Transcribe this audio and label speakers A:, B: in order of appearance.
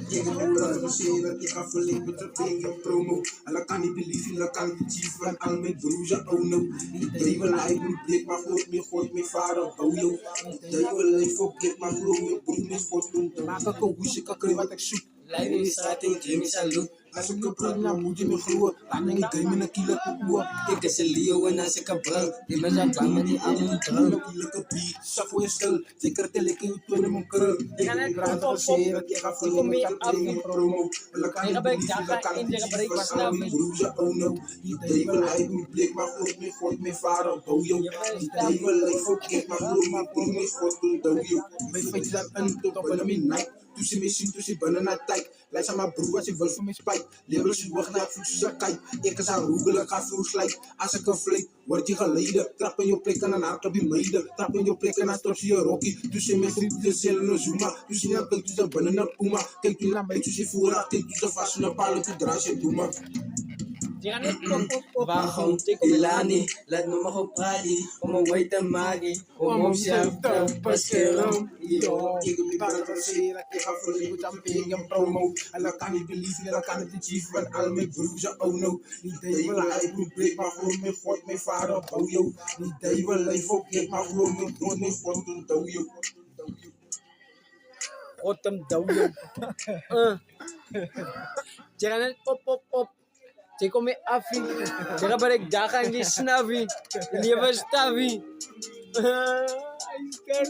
A: Tegen mijn produceren, ik ga verleden met een premium promo. En dan kan ik believe, dan kan ik chief van al mijn broers, oh no. Die duivel, hij moet blik, maar gooit mijn vader, oh yo. Die duivel, hij voor blik, maar mijn broer, mijn sport doen. Maak ik een hoesje, kan wat ik zoek. Lijf in de straat en claim is salut. Als ik een praat, dan moet je me gloeien. Dan denk ik, in een kilo koekoe. Ik is een Leo en als ik een bril. Die mensen zijn met die andere dril. Een kilo kopie, saf voor je stil. Zeker tel ik je toe in mijn krul. Ik ga niet praten van zeer, ik ga voor je met je tegen promo. En dan kan ik believe, dan kan ik chief van al mijn broers, oh no. Die duivel, hij moet blik, maar gooit mijn vader, oh yo. Die duivel, hij voor blik, maar gooit mijn broer, mijn sport doen, oh yo. Mijn feitjes zijn een tot op een midnight. Tussen mij zien, tussen banana tijd. Lijst aan mijn broer als je wil voor mijn spijt. Labels je wacht naar voetjes aan kijk. Ik is aan roegel, ik ga veel slijt. Als ik een vleet, word je geleden. Trap in je plek en een hart op je meiden. Trap in je plek en een stop je rocky. Tussen mijn vrienden, tussen een zooma. Tussen je kijk, tussen banana puma. Kijk je naar mij, tussen voera. Kijk tussen vast in een paal, tu draai je doe maar.
B: Bajo, Ilani, lahat mo makuprali, umaway tamagi, umawsiyang tapaskeram.
A: Yo, ik heb die produceren, ik ga verleden met een premium promo. En dan kan ik believe, dan kan ik chief van al mijn broers, oh no. Die duivel, hij moet break, maar gewoon mijn God, mijn vader, oh yo. Die duivel, hij vergeet, maar gewoon mijn God, mijn sport doen, oh yo.
B: Otam daw yun. Tsaka na, pop. Tsaka may afi. Tsaka balik daka, hindi snavi. Hindi ba stavi. Ay, scar.